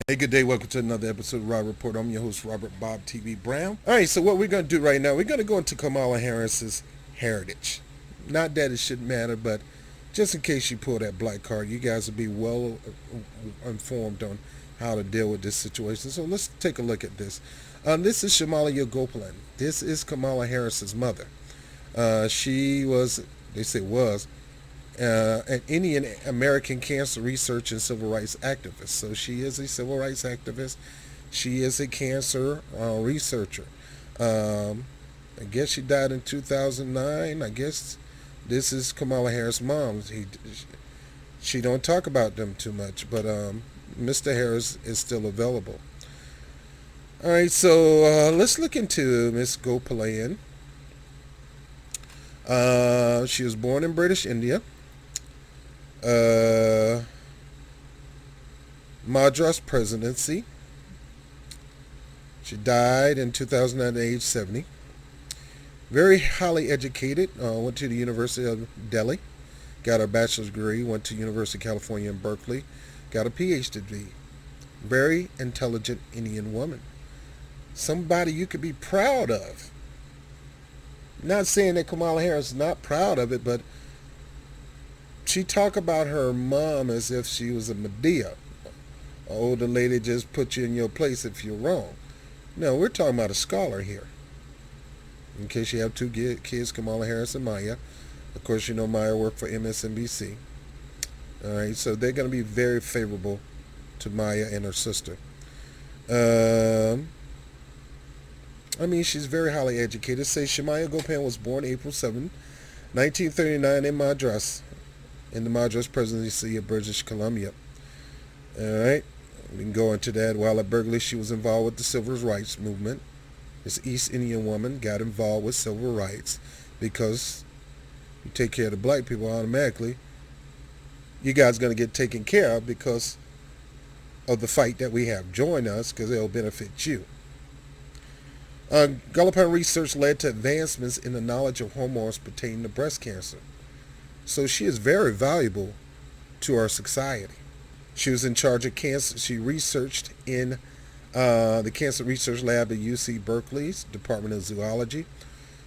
Hey, good day. Welcome to another episode of Robert Report. I'm your host, Robert Bob TV Brown. All right, so what we're going to do right now, we're going to go into Kamala Harris's heritage. Not that it should matter, but just in case you pull that black card, you guys will be well informed on how to deal with this situation. So let's take a look at this. This is Shyamala Gopalan. This is Kamala Harris's mother. She was, they say was, an Indian American cancer research and civil rights activist. So she is a civil rights activist. She is a cancer researcher. I guess she died in 2009. I guess this is Kamala Harris' mom. She don't talk about them too much, but Mr. Harris is still available. All right, so let's look into Miss Gopalan. She was born in British India. Madras presidency. She died in 2009 at age 70. Very highly educated. Went to the University of Delhi. Got her bachelor's degree. Went to University of California in Berkeley. Got a PhD. Very intelligent Indian woman. Somebody you could be proud of. Not saying that Kamala Harris is not proud of it, but she talked about her mom as if she was a Medea. An older lady just put you in your place if you're wrong. No, we're talking about a scholar here. In case you have two kids, Kamala Harris and Maya. Of course, you know Maya worked for MSNBC. All right, so they're going to be very favorable to Maya and her sister. She's very highly educated. Say Shyamala Gopalan was born April 7, 1939 in Madras, in the Madras presidency of British Columbia. All right, we can go into that. While at Berkeley, she was involved with the civil rights movement. This East Indian woman got involved with civil rights because you take care of the black people automatically. You guys are going to get taken care of because of the fight that we have. Join us because it'll benefit you. Gopalan research led to advancements in the knowledge of hormones pertaining to breast cancer. So she is very valuable to our society. She was in charge of cancer. She researched in the Cancer Research Lab at UC Berkeley's Department of Zoology.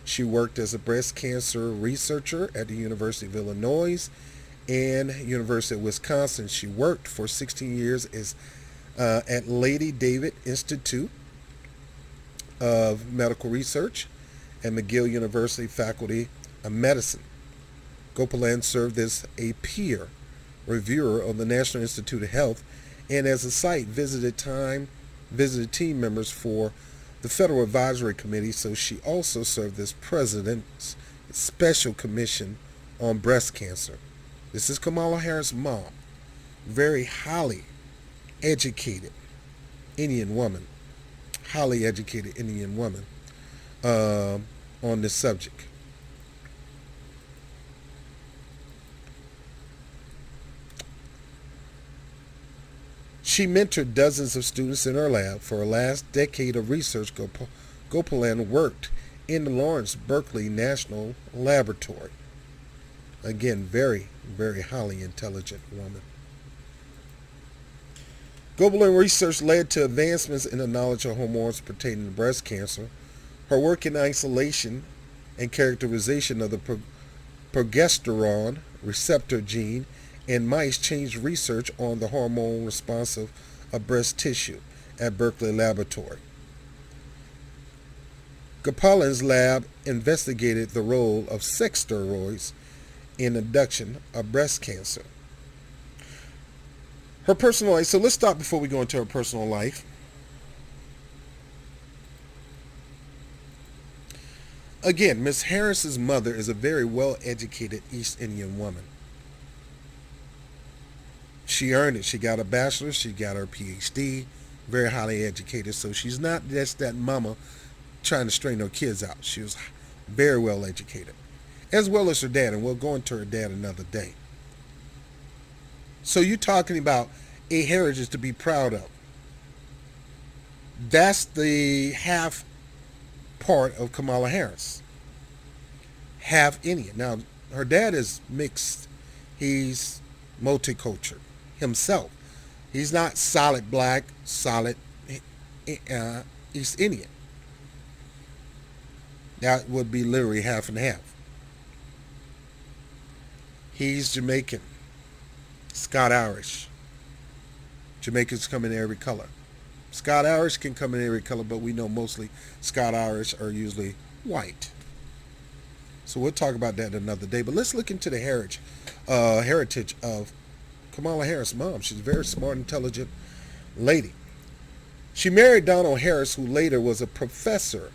She worked as a breast cancer researcher at the University of Illinois and University of Wisconsin. She worked for 16 years at Lady David Institute of Medical Research at McGill University Faculty of Medicine. Gopalan served as a peer reviewer of the National Institute of Health and as a site visited team members for the Federal Advisory Committee, so she also served as President's Special Commission on Breast Cancer. This is Kamala Harris' mom. Very highly educated Indian woman. Highly educated Indian woman on this subject. She mentored dozens of students in her lab. For her last decade of research, Gopalan worked in the Lawrence Berkeley National Laboratory. Again, very, very highly intelligent woman. Gopalan research led to advancements in the knowledge of hormones pertaining to breast cancer. Her work in isolation and characterization of the progesterone receptor gene in mice changed research on the hormone responsive of breast tissue at Berkeley Laboratory. Gopalan's lab investigated the role of sex steroids in induction of breast cancer. Her personal life. So let's stop before we go into her personal life. Again, Miss Harris's mother is a very well-educated East Indian woman. She earned it. She got a bachelor's. She got her PhD. Very highly educated. So she's not just that mama trying to strain her kids out. She was very well educated, as well as her dad. And we'll go into her dad another day. So you're talking about a heritage to be proud of. That's the half part of Kamala Harris. Half Indian. Now, her dad is mixed. He's multicultural himself. He's not solid black, solid uh, East Indian. That would be literally half and half. He's Jamaican, Scott Irish. Jamaicans come in every color. Scott Irish can come in every color, but we know mostly Scott Irish are usually white. So we'll talk about that another day. But let's look into the heritage of Kamala Harris' mom. She's a very smart, intelligent lady. She married Donald Harris, who later was a professor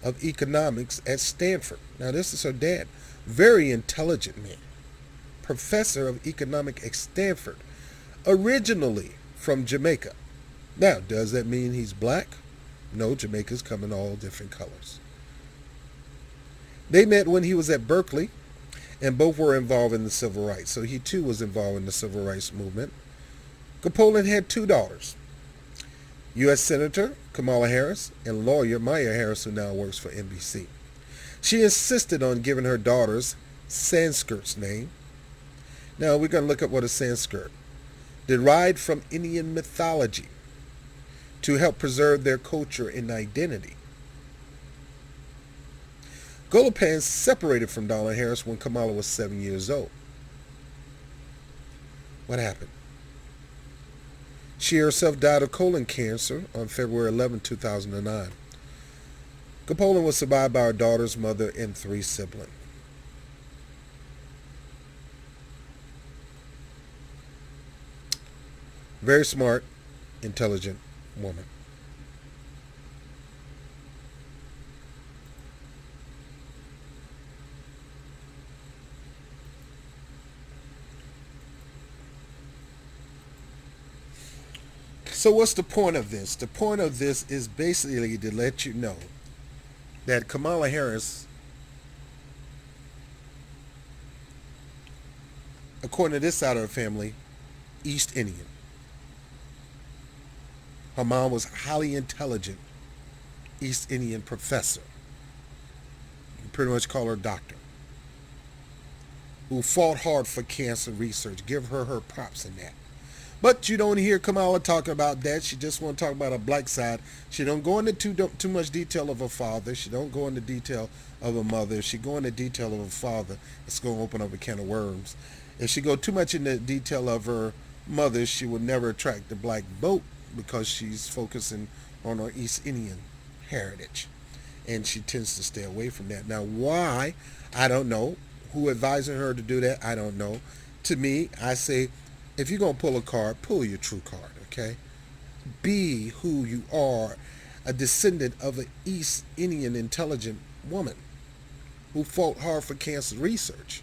of economics at Stanford. Now, this is her dad. Very intelligent man. Professor of economics at Stanford. Originally from Jamaica. Now, does that mean he's black? No, Jamaicans come in all different colors. They met when he was at Berkeley, and both were involved in the civil rights. So he too was involved in the civil rights movement. Gopalan had two daughters, U.S. Senator Kamala Harris and lawyer Maya Harris, who now works for NBC. She insisted on giving her daughters Sanskrit's name. Now we're going to look at what is Sanskrit. Derived from Indian mythology to help preserve their culture and identity. Gopalan separated from Donald Harris when Kamala was 7 years old. What happened? She herself died of colon cancer on February 11, 2009. Gopalan was survived by her daughter's mother and 3 siblings. Very smart, intelligent woman. So what's the point of this? The point of this is basically to let you know that Kamala Harris, according to this side of her family, East Indian. Her mom was highly intelligent East Indian professor. You pretty much call her doctor. Who fought hard for cancer research. Give her props in that. But you don't hear Kamala talking about that. She just want to talk about her black side. She don't go into too much detail of her father. She don't go into detail of her mother. If she go into detail of her father, it's going to open up a can of worms. If she go too much into detail of her mother, she would never attract the black vote because she's focusing on her East Indian heritage. And she tends to stay away from that. Now, why? I don't know. Who advising her to do that? I don't know. To me, I say, if you're going to pull a card, pull your true card, okay? Be who you are, a descendant of an East Indian intelligent woman who fought hard for cancer research.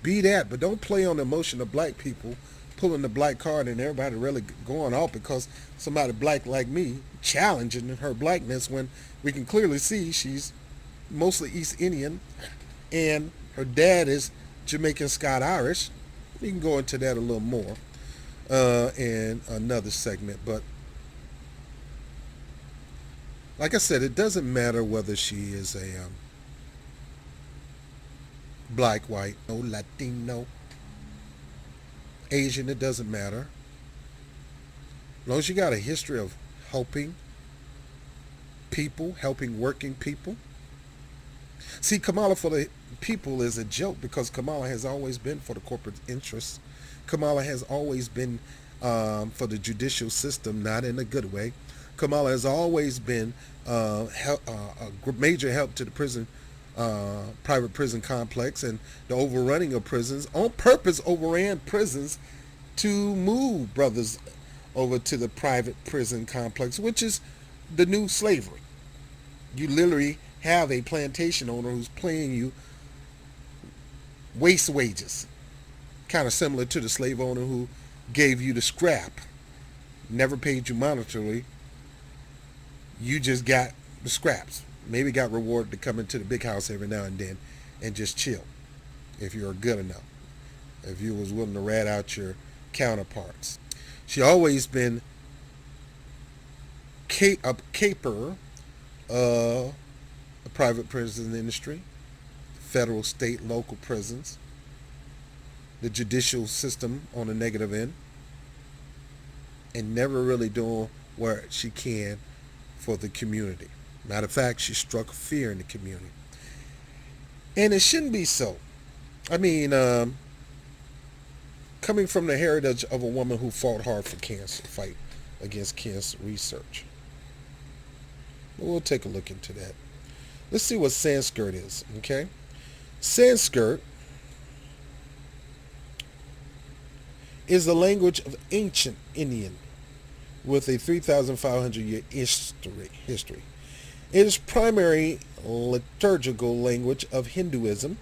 Be that, but don't play on the emotion of black people pulling the black card and everybody really going off because somebody black like me challenging her blackness when we can clearly see she's mostly East Indian and her dad is Jamaican Scott Irish. We can go into that a little more in another segment. But like I said, it doesn't matter whether she is a black, white, no Latino, Asian. It doesn't matter. As long as you got a history of helping people, helping working people. See, Kamala for the people is a joke because Kamala has always been for the corporate interests. Kamala has always been for the judicial system, not in a good way. Kamala has always been a major help to the prison, private prison complex and the overrunning of prisons. On purpose overran prisons to move brothers over to the private prison complex, which is the new slavery. You literally have a plantation owner who's paying you waste wages, kind of similar to the slave owner who gave you the scrap, never paid you monetarily. You just got the scraps. Maybe got rewarded to come into the big house every now and then and just chill if you're good enough, if you was willing to rat out your counterparts. She always been a caper of the private prison industry, federal, state, local prisons, the judicial system on the negative end. and never really doing what she can for the community. Matter of fact, she struck fear in the community. And it shouldn't be so. I mean, coming from the heritage of a woman who fought hard for cancer, fight against cancer research. But we'll take a look into that. Let's see what Sanskrit is, okay? Sanskrit is a language of ancient Indian with a 3,500 year history. It is primary liturgical language of Hinduism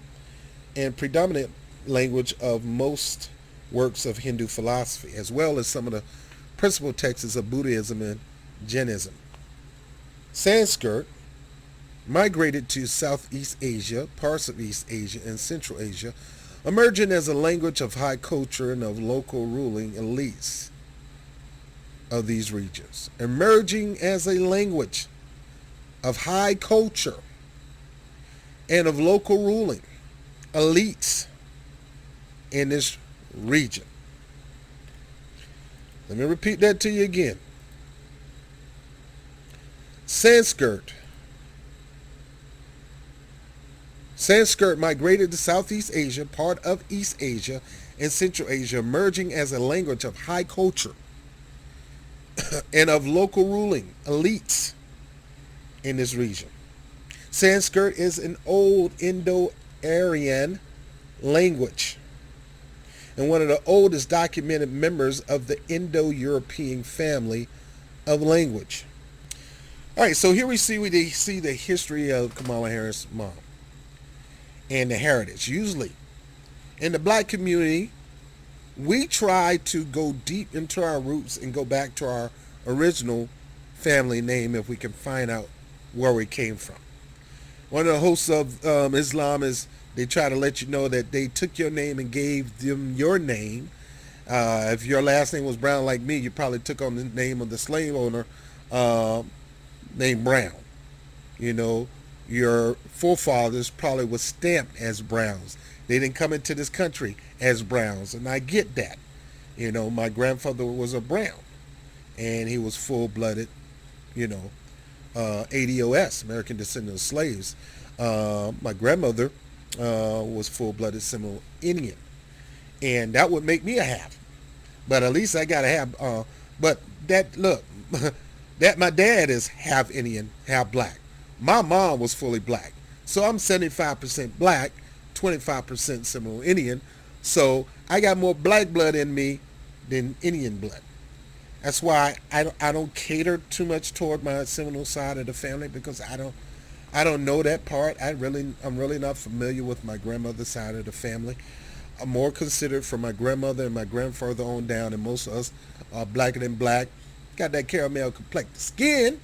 and predominant language of most works of Hindu philosophy, as well as some of the principal texts of Buddhism and Jainism. Sanskrit migrated to Southeast Asia, parts of East Asia, and Central Asia, emerging as a language of high culture and of local ruling elites of these regions. Emerging as a language of high culture and of local ruling elites in this region. Let me repeat that to you again. Sanskrit migrated to Southeast Asia, part of East Asia, and Central Asia, emerging as a language of high culture and of local ruling elites in this region. Sanskrit is an old Indo-Aryan language and one of the oldest documented members of the Indo-European family of language. All right, so here we see the history of Kamala Harris' mom and the heritage. Usually, in the black community, we try to go deep into our roots and go back to our original family name if we can find out where we came from. One of the hosts of Islam is they try to let you know that they took your name and gave them your name. If your last name was Brown like me, you probably took on the name of the slave owner named Brown. You know, your forefathers probably was stamped as Browns. They didn't come into this country as Browns, and I get that. You know, my grandfather was a Brown, and he was full-blooded, ADOS, American Descendant of Slaves. My grandmother was full-blooded Seminole Indian, and that would make me a half. But at least I got to have, but that, look, that my dad is half Indian, half black. My mom was fully black. So I'm 75% black, 25% Seminole Indian. So I got more black blood in me than Indian blood. That's why I don't cater too much toward my Seminole side of the family, because I don't know that part. I'm really not familiar with my grandmother's side of the family. I'm more considered for my grandmother and my grandfather on down, and most of us are blacker than black. Got that caramel complexion skin,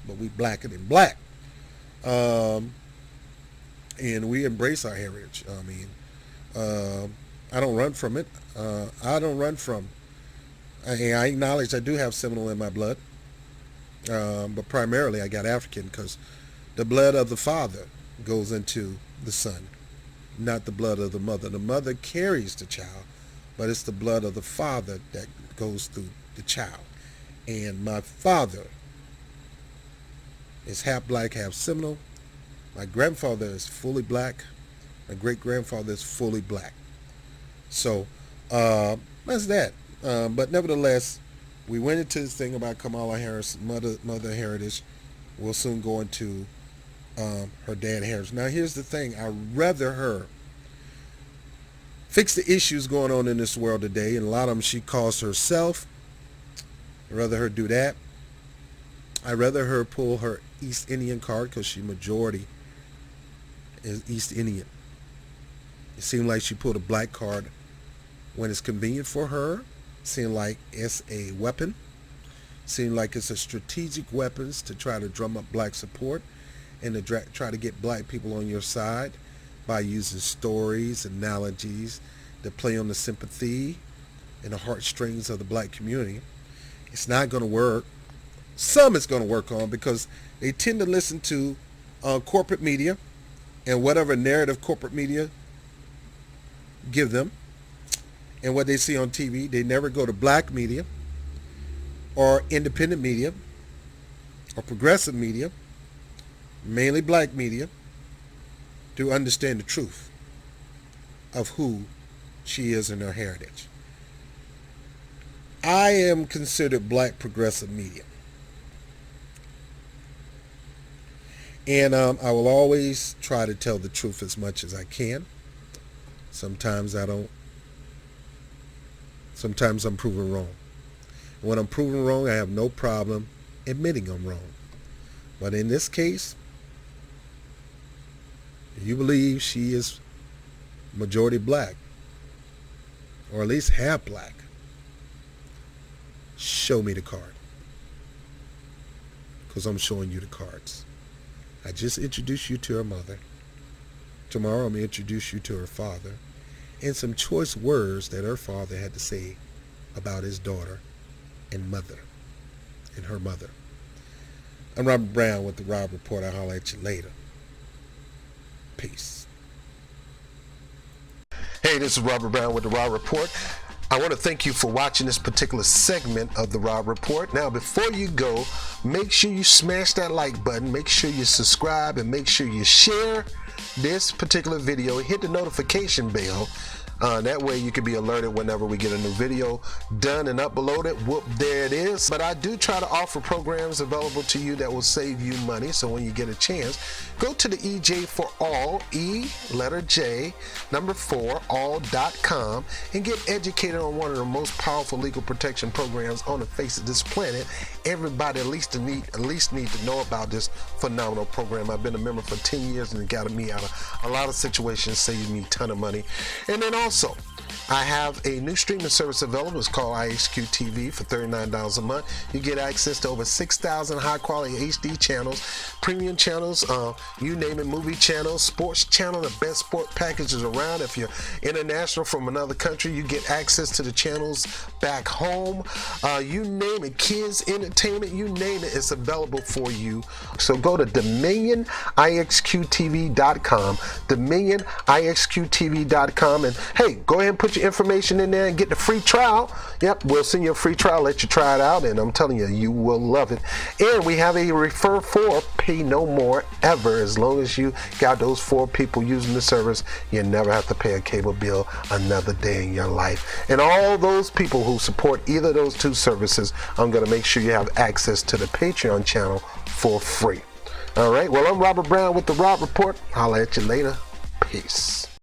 but we blacker than black. And we embrace our heritage. I mean, I don't run from it. I acknowledge I do have Seminole in my blood, but primarily I got African, because the blood of the father goes into the son, not the blood of the mother. The mother carries the child, but it's the blood of the father that goes through the child. And my father is half black, half Seminole. My grandfather is fully black. My great-grandfather is fully black. So that's that. But nevertheless, we went into this thing about Kamala Harris' mother heritage. We'll soon go into her dad heritage. Now, here's the thing. I'd rather her fix the issues going on in this world today, and a lot of them she caused herself. I'd rather her do that. I'd rather her pull her East Indian card, because she majority is East Indian. It seemed like she pulled a black card when it's convenient for her. It seemed like it's a weapon. It seemed like it's a strategic weapons to try to drum up black support and to try to get black people on your side by using stories, analogies that play on the sympathy and the heartstrings of the black community. It's not going to work. Some it's going to work on, because they tend to listen to corporate media and whatever narrative corporate media give them and what they see on TV. They never go to black media. or independent media or progressive media, mainly black media, to understand the truth of who she is and her heritage. I am considered black progressive media. And I will always try to tell the truth as much as I can. Sometimes I don't. Sometimes I'm proven wrong. When I'm proven wrong, I have no problem admitting I'm wrong. But in this case, you believe she is majority black, or at least half black, show me the card. Because I'm showing you the cards. I just introduced you to her mother. Tomorrow I'm going to introduce you to her father and some choice words that her father had to say about his daughter and mother and her mother. I'm Robert Brown with the Rob Report. I'll holler at you later. Peace. Hey, this is Robert Brown with the Rob Report. I want to thank you for watching this particular segment of the Rob Report. Now, before you go, make sure you smash that like button, make sure you subscribe, and make sure you share this particular video. Hit the notification bell. That way you can be alerted whenever we get a new video done and uploaded. Whoop, there it is. But I do try to offer programs available to you that will save you money. So when you get a chance, go to the EJ for All, E, letter J, number 4, all.com, and get educated on one of the most powerful legal protection programs on the face of this planet. Everybody at least need to know about this phenomenal program. I've been a member for 10 years and it got me out of a lot of situations, saved me a ton of money. And then also, I have a new streaming service available. It's called IXQ TV for $39 a month. You get access to over 6,000 high quality HD channels, premium channels, you name it, movie channels, sports channel, the best sport packages around. If you're international from another country, you get access to the channels back home. You name it, kids, entertainment, you name it, it's available for you. So go to DominionIXQTV.com, DominionIXQTV.com, and hey, go ahead and put your information in there and get the free trial. Yep, we'll send you a free trial, let you try it out, and I'm telling you, you will love it. And we have a refer for, pay no more ever. As long as you got those 4 people using the service, you never have to pay a cable bill another day in your life. And all those people who support either of those 2 services, I'm going to make sure you have access to the Patreon channel for free. All right, well, I'm Robert Brown with the Rob Report. Holla at you later. Peace.